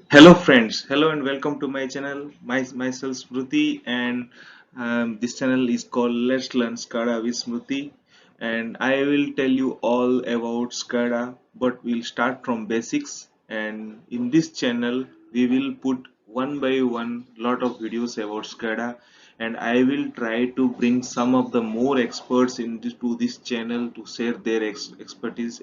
Hello friends, hello and welcome to my channel. Myself Smruti, and this channel is called Let's Learn SCADA with Smruti, and I will tell you all about SCADA, but we'll start from basics. And in this channel we will put one by one lot of videos about SCADA, and I will try to bring some of the more experts into this channel to share their expertise,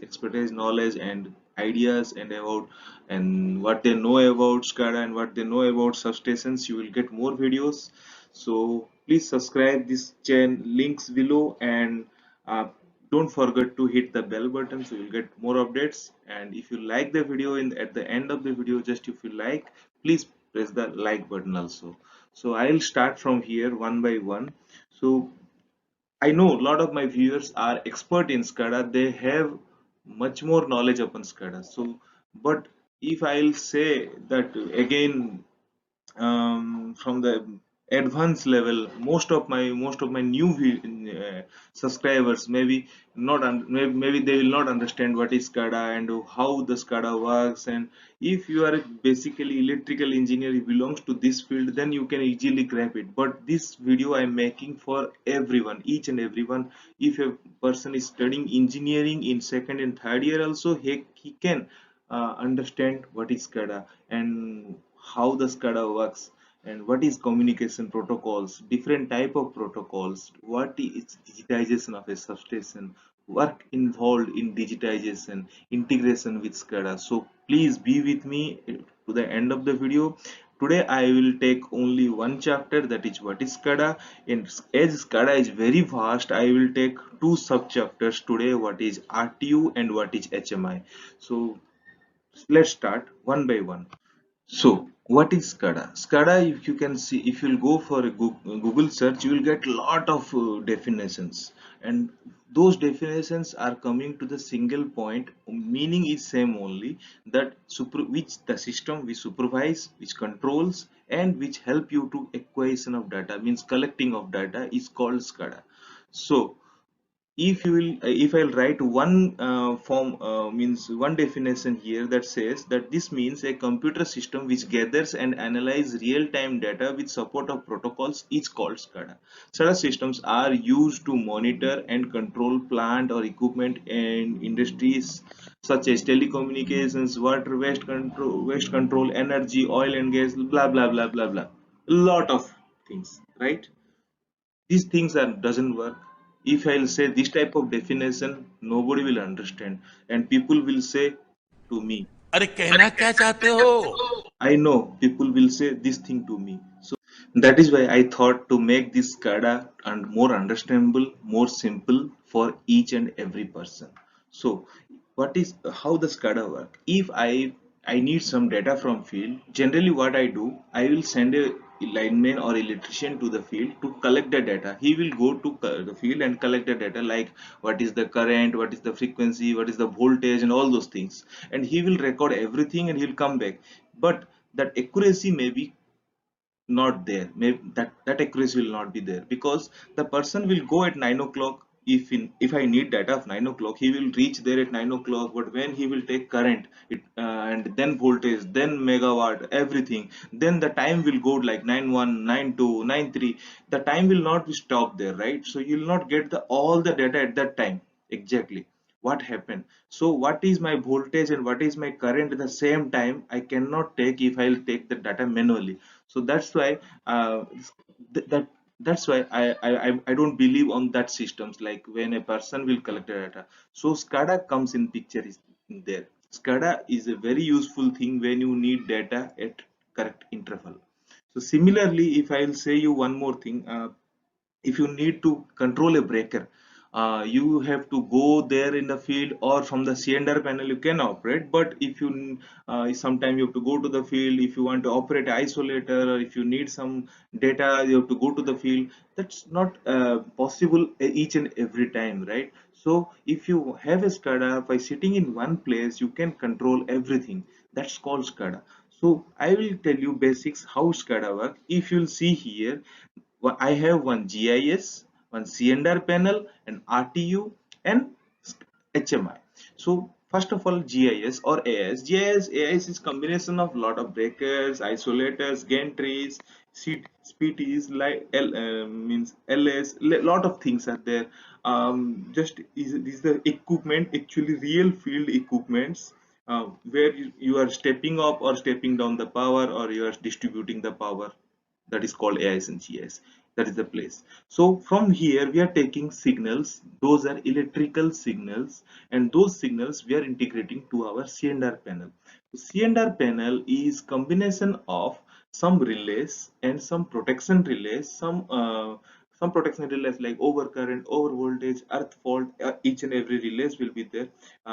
knowledge and ideas and what they know about SCADA and what they know about substations. You will get more videos. So please subscribe this channel, links below, and uh, don't forget to hit the bell button so you'll get more updates. And if you like the video at the end of the video, just if you like, please press the like button also. So I'll start from here one by one. So I know a lot of my viewers are expert in SCADA. They have much more knowledge upon SCADA. So, but if I'll say that again, from the advanced level, most of my new subscribers maybe they will not understand what is SCADA and how the SCADA works. And if you are basically electrical engineer, who belongs to this field, then you can easily grab it. But this video I'm making for everyone, each and everyone. If a person is studying engineering in second and third year also, he can understand what is SCADA and how the SCADA works and what is communication protocols, different type of protocols, what is digitization of a substation, work involved in digitization, integration with SCADA. So please be with me to the end of the video. Today I will take only one chapter, that is what is SCADA. And as SCADA is very vast, I will take two sub chapters today, what is RTU and what is HMI. So let's start one by one. So, what is SCADA? SCADA, if you can see, if you'll go for a Google search, you will get lot of definitions, and those definitions are coming to the single point. Meaning is same only, that which the system which supervise, which controls, and which help you to acquisition of data, means collecting of data, is called SCADA. So if I'll write one form means one definition here, that says that this means a computer system which gathers and analyze real-time data with support of protocols is called SCADA. SCADA systems are used to monitor and control plant or equipment in industries such as telecommunications, waste control, energy, oil and gas, blah blah blah blah blah. A lot of things, right? These things are doesn't work. If I'll say this type of definition, nobody will understand, and people will say to me, अरे कहना क्या चाहते हो? I know people will say this thing to me. So that is why I thought to make this SCADA and more understandable, more simple for each and every person. So what is how the SCADA work? If I need some data from field, generally what I do, I will send a lineman or electrician to the field to collect the data. He will go to the field and collect the data, like what is the current, what is the frequency, what is the voltage, and all those things. And he will record everything and he'll come back. But that accuracy may be not there. Maybe that accuracy will not be there, because the person will go at 9 o'clock. If I need data of 9 o'clock, he will reach there at 9 o'clock. But when he will take current, and then voltage, then megawatt, everything, then the time will go like 9:1, 9:2, 9:3. The time will not be stopped there, right? So you will not get the all the data at that time exactly what happened. So what is my voltage and what is my current at the same time, I cannot take if I'll take the data manually. So that's why th- that that's why I don't believe on that systems, like when a person will collect the data. So SCADA comes in picture is in there. SCADA is a very useful thing when you need data at correct interval. So similarly, if I'll say you one more thing, if you need to control a breaker, you have to go there in the field, or from the cylinder panel you can operate. But if you sometime you have to go to the field, if you want to operate isolator, or if you need some data, you have to go to the field. That's not possible each and every time, right? So if you have a SCADA, by sitting in one place you can control everything. That's called SCADA. So I will tell you basics how SCADA work. If you'll see here, I have one GIS, one cylinder panel, an RTU, and HMI. So First of all, GIS or AIS. AIS is combination of lot of breakers, isolators, gantries, SPTs, like means LS. Lot of things are there. Just is the equipment actually real field equipments where you are stepping up or stepping down the power, or you are distributing the power. That is called AIS and GIS. That is the place. So from here we are taking signals. Those are electrical signals, and those signals we are integrating to our C&R panel. C&R panel is combination of some relays and some protection relays, some protection relays like overcurrent, over voltage, earth fault. Each and every relays will be there.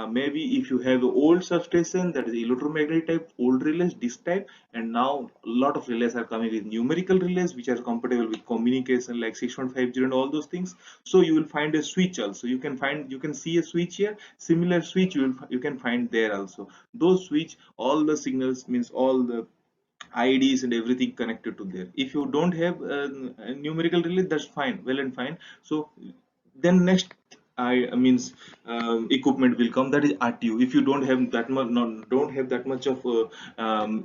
Maybe if you have an old substation, that is electromagnetic type old relays, this type. And now a lot of relays are coming with numerical relays which are compatible with communication like 6150 and all those things. So you will find a switch also. You can see a switch here. Similar switch you can find there also. Those switch, all the signals means all the IDs and everything connected to there. If you don't have a numerical relay, that's fine, well and fine. So then next I means equipment will come, that is RTU. If you don't have that much, don't have that much of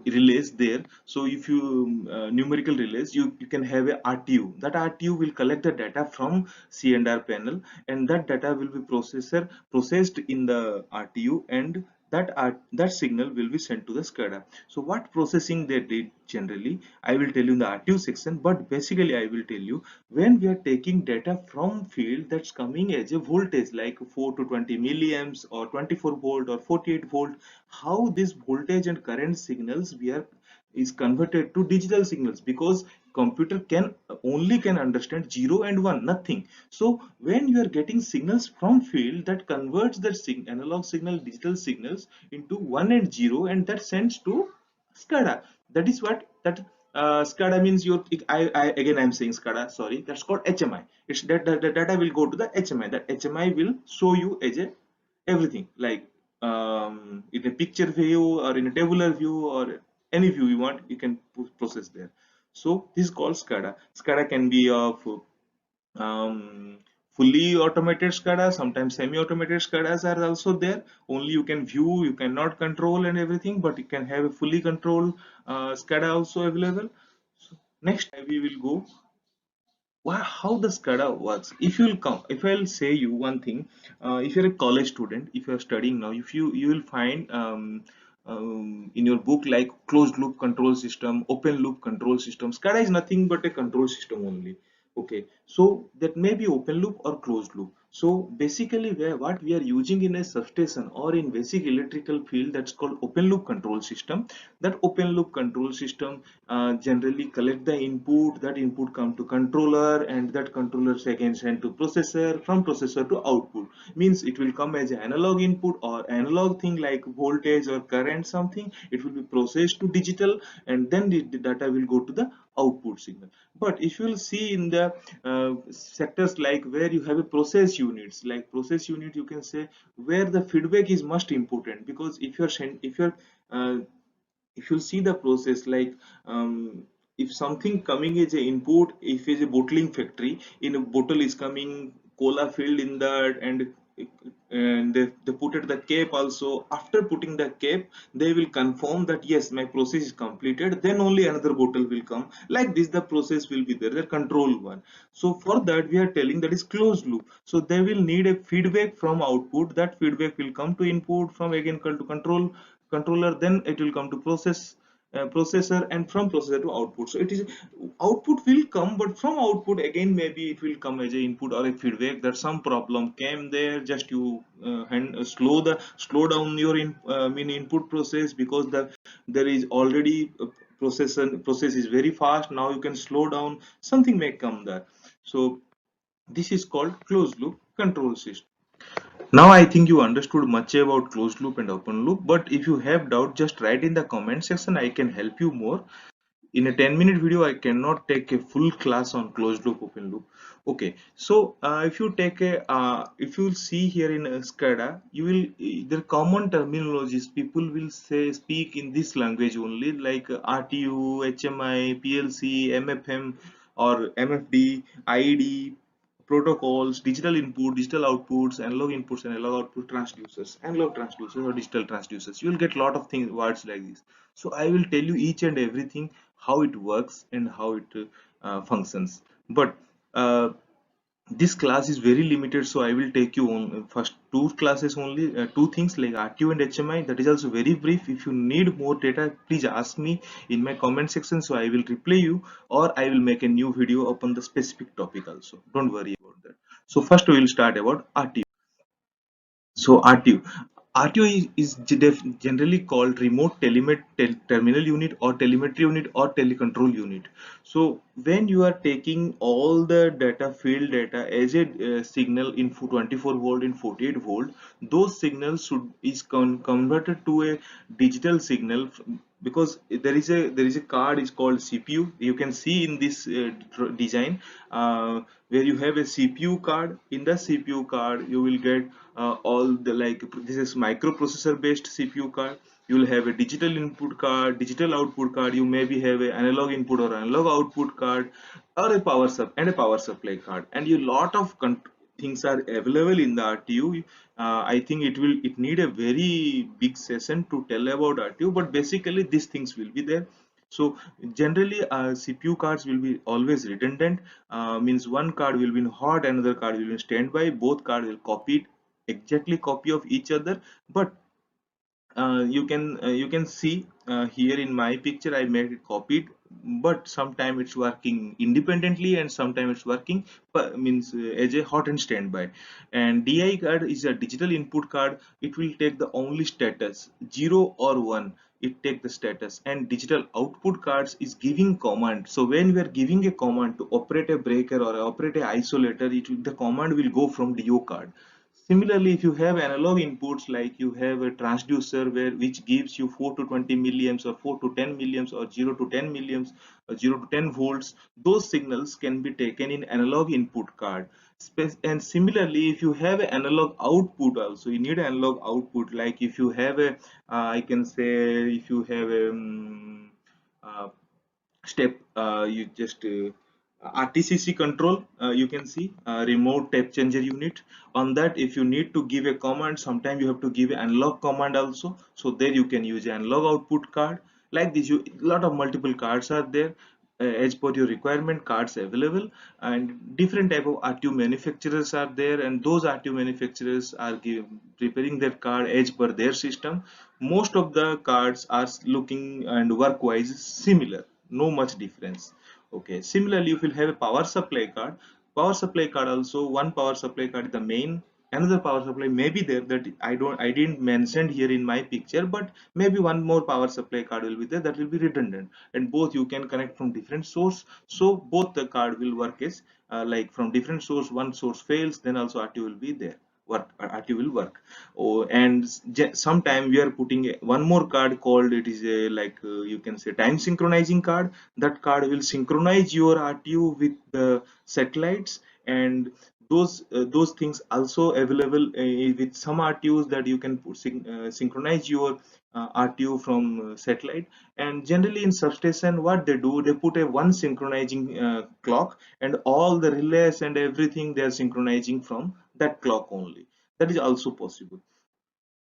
relays there, so if you numerical relays, you can have a RTU. That RTU will collect the data from C&R panel, and that data will be processed in the RTU, and that signal will be sent to the SCADA. So what processing they did generally, I will tell you in the RTU section, but basically I will tell you when we are taking data from field that's coming as a voltage like 4 to 20 milliamps or 24 volt or 48 volt, how this voltage and current signals we are is converted to digital signals, because computer can understand 0 and 1, nothing. So when you are getting signals from field, that converts that analog signal, digital signals into 1 and 0, and that sends to SCADA. That is what that SCADA means. Again I'm saying SCADA, sorry, that's called HMI. It's that the data will go to the HMI. That HMI will show you as a everything like in a picture view or in a tabular view or any view you want, you can process there. So this is called SCADA. SCADA can be of um, fully automated SCADA, sometimes semi-automated SCADAs are also there. Only you can view, you cannot control and everything, but you can have a fully controlled SCADA also available. So next we will go how the SCADA works. If you'll come, if I'll say you one thing, if you're a college student, if you're studying now, if you will find in your book like closed loop control system, open loop control system. SCADA is nothing but a control system only. Okay, so that may be open loop or closed loop. So basically, what we are using in a substation or in basic electrical field, that's called open loop control system. That open loop control system generally collect the input. That input come to controller, and that controller again send to processor. From processor to output, means it will come as an analog input or analog thing like voltage or current something. It will be processed to digital, and then the data will go to the output signal. But if you will see in the sectors like where you have a process units, like process unit, you can say where the feedback is most important, because uh, if you see the process like if something coming as a input, if it's a bottling factory, in a bottle is coming cola filled in that, and they put it the cap also. After putting the cap, they will confirm that yes, my process is completed, then only another bottle will come. Like this the process will be there, the control one. So for that we are telling that is closed loop. So they will need a feedback from output. That feedback will come to input, from again to controller, then it will come to processor, and from processor to output. So it is output will come, but from output again maybe it will come as a input or a feedback that some problem came there. Just you slow down your input process, because there is already process is very fast. Now you can slow down, something may come there. So this is called closed loop control system. Now I think you understood much about closed loop and open loop, but if you have doubt, just write in the comment section. I can help you more. In a 10-minute video, I cannot take a full class on closed loop, open loop. Okay, so if you see here in SCADA, you will the common terminologies people will say speak in this language only, like RTU, HMI, PLC, MFM or MFD, IED, protocols, digital input, digital outputs, analog inputs and analog output, transducers, analog transducers or digital transducers. You will get a lot of things, words like this. So I will tell you each and everything, how it works and how it functions. But this class is very limited, so I will take you on first two classes only, two things like RTU and HMI. That is also very brief. If you need more data, please ask me in my comment section, so I will reply you, or I will make a new video upon the specific topic also. Don't worry about that. So first we will start about RTU. So RTU is generally called remote terminal unit or telemetry unit or telecontrol unit. So when you are taking all the data, field data as a signal in 24 volt in 48 volt, those signals converted to a digital signal, because there is a card is called CPU. You can see in this design, where you have a CPU card. In the CPU card you will get all the, like, this is microprocessor based CPU card. You will have a digital input card, digital output card. You maybe have an analog input or analog output card, or a power supply card, and a lot of things are available in the RTU. I think it need a very big session to tell about RTU, but basically these things will be there. So generally CPU cards will be always redundant, means one card will be in hot, another card will be in standby. Both card will exactly copy of each other. But you can see here in my picture I made it copied, but sometimes it's working independently and sometimes it's working means as a hot and standby. And DI card is a digital input card. It will take the only status 0 or 1. It take the status. And digital output cards is giving command. So when we are giving a command to operate a breaker or operate a isolator, the command will go from DO card. Similarly, if you have analog inputs, like you have a transducer which gives you 4 to 20 milliamps or 4 to 10 milliamps or 0 to 10 milliamps or 0 to 10 volts, those signals can be taken in analog input card. And similarly, if you have an analog output also, you need analog output. Like if you have I can say, if you have a uh, step, you just RTCC control, you can see remote tape changer unit. On that, if you need to give a command, sometimes you have to give an analog command also. So there you can use an analog output card. Like this, you lot of multiple cards are there. As per your requirement, cards available, and different type of RTU manufacturers are there, and those RTU manufacturers are preparing their card as per their system. Most of the cards are looking and work wise similar, no much difference. Okay, similarly if you have a power supply card also, one power supply card is the main. Another power supply may be there that I didn't mention here in my picture, but maybe one more power supply card will be there, that will be redundant, and both you can connect from different source. So both the card will work as like from different source. One source fails, then also RT will be there, RT will work. Oh, and sometime we are putting one more card called, it is a, like, you can say, time synchronizing card. That card will synchronize your RTU with the satellites. And those things also available with some RTUs, that you can synchronize your RTU from satellite. And generally in substation, what they do, they put a one synchronizing clock, and all the relays and everything they are synchronizing from that clock only. That is also possible.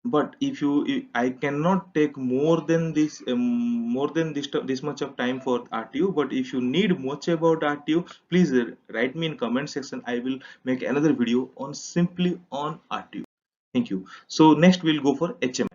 But I cannot take more than this much of time for RTU. But if you need much about RTU, please write me in comment section. I will make another video on simply on RTU. Thank you. So next we'll go for HMI.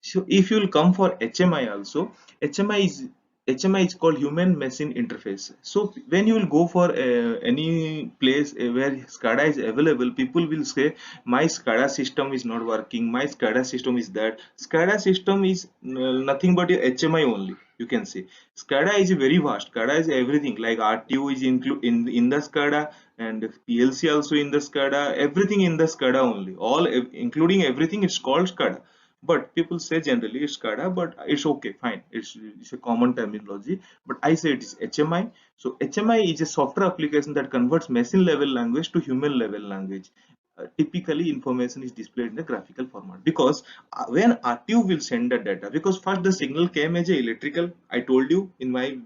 So if you'll come for HMI also, HMI is HMI is called human machine interface. So when you will go for any place where SCADA is available, people will say my SCADA system is not working, my SCADA system is that. SCADA system is nothing but a HMI only. You can say SCADA is very vast. SCADA is everything, like RTU is include in the SCADA, and PLC also in the SCADA. Everything in the SCADA only, all including everything, it's called SCADA. But people say generally it's SCADA, but it's okay, fine. It's a common terminology. But I say it is HMI. So HMI is a software application that converts machine level language to human level language. Typically information is displayed in the graphical format, because when RTU will send the data, because first the signal came as a electrical. I told you in my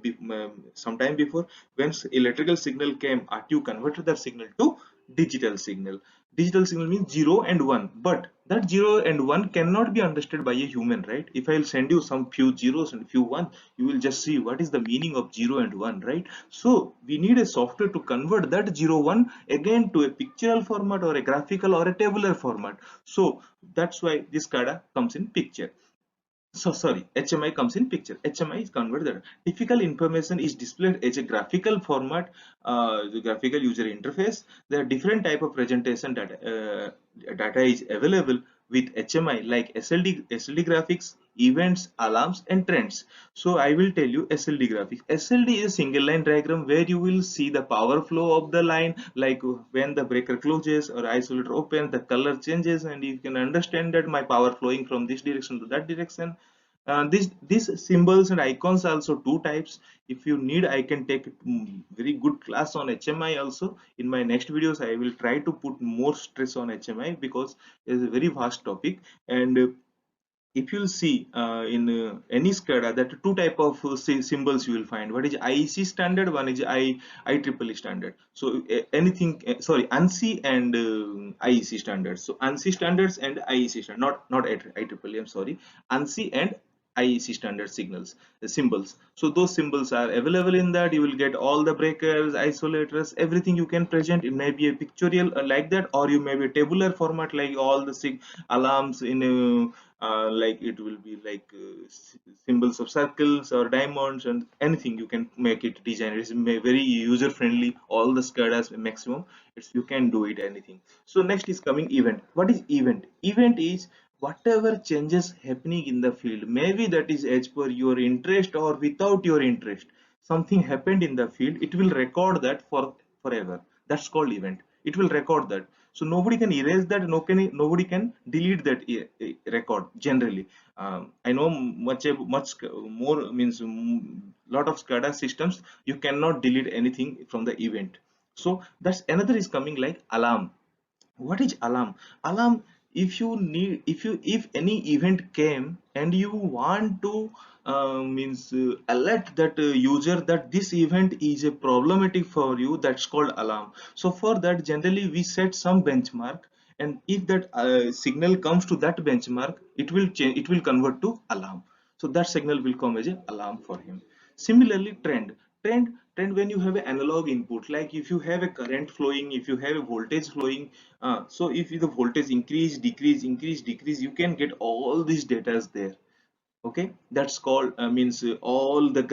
sometime before, when electrical signal came, RTU converted that signal to digital signal. Digital signal means 0 and 1, but that 0 and 1 cannot be understood by a human, right? If I'll send you some few zeros and few one, you will just see what is the meaning of 0 and 1, right? So we need a software to convert that 0 1 again to a pictorial format or a graphical or a tabular format. So that's why this SCADA comes in picture. So sorry, HMI comes in picture. HMI is converted. Typical information is displayed as a graphical format, the graphical user interface. There are different type of presentation data is available with HMI like SLD graphics, events, alarms, and trends. So I will tell you SLD graphics. SLD is a single line diagram where you will see the power flow of the line, like when the breaker closes or isolator opens, the color changes, and you can understand that my power flowing from this direction to that direction. These symbols and icons are also two types. If you need, I can take very good class on HMI also. In my next videos I will try to put more stress on HMI because it is a very vast topic. And if you'll see in any SCADA, that two type of symbols you will find. What is IEC standard, one is IEEE standard. So anything sorry, ANSI and IEC standards. So ANSI standards and IEC standard, not IEEE, I'm sorry, ANSI and IEC standard signals, symbols. So those symbols are available in that. You will get all the breakers, isolators, everything you can present. It may be a pictorial like that, or you may be a tabular format like all the alarms in a like it will be like symbols of circles or diamonds, and anything you can make it design. It's very user friendly. All the SCADAs maximum, you can do it anything. So next is coming event. What is event? Event is whatever changes happening in the field, maybe that is as per your interest or without your interest. Something happened in the field, it will record that for forever. That's called event. It will record that. So nobody can erase that, nobody can delete that record generally. I know much more means lot of SCADA systems you cannot delete anything from the event. So that's another is coming like alarm. What is alarm? Alarm, if you need, if any event came and you want to means alert that user that this event is a problematic for you, that's called alarm. So for that generally we set some benchmark, and if that signal comes to that benchmark, it will change, it will convert to alarm. So that signal will come as a alarm for him. Similarly, trend when you have an analog input, like if you have a current flowing, if you have a voltage flowing, so if the voltage increase, decrease, increase, decrease, you can get all these data there. Okay, that's called means all it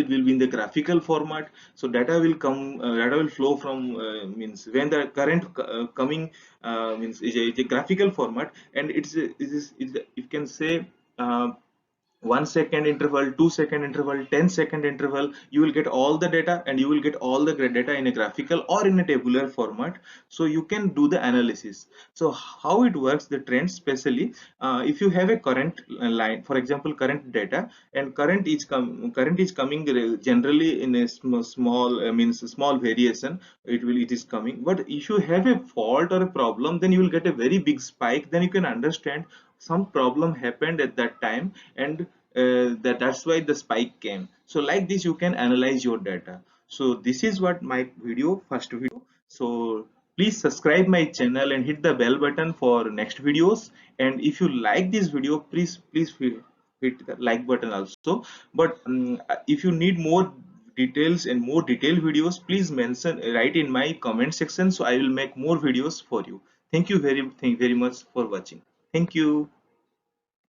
will be in the graphical format. So data will come, data will flow from means when the current coming means is a graphical format, and it's you can say 1 second interval, 2 second interval, 10 second interval, you will get all the data, and you will get all the data in a graphical or in a tabular format. So you can do the analysis. So how it works, the trend, especially if you have a current line, for example current data, and current is coming generally in a small means small variation, it is coming. But if you have a fault or a problem, then you will get a very big spike. Then you can understand some problem happened at that time, and that's why the spike came. So like this you can analyze your data. So this is what my first video. So please subscribe my channel and hit the bell button for next videos. And if you like this video, please hit the like button also. But if you need more details and more detailed videos, please mention, write in my comment section, so I will make more videos for you. Thank you very much for watching. Thank you.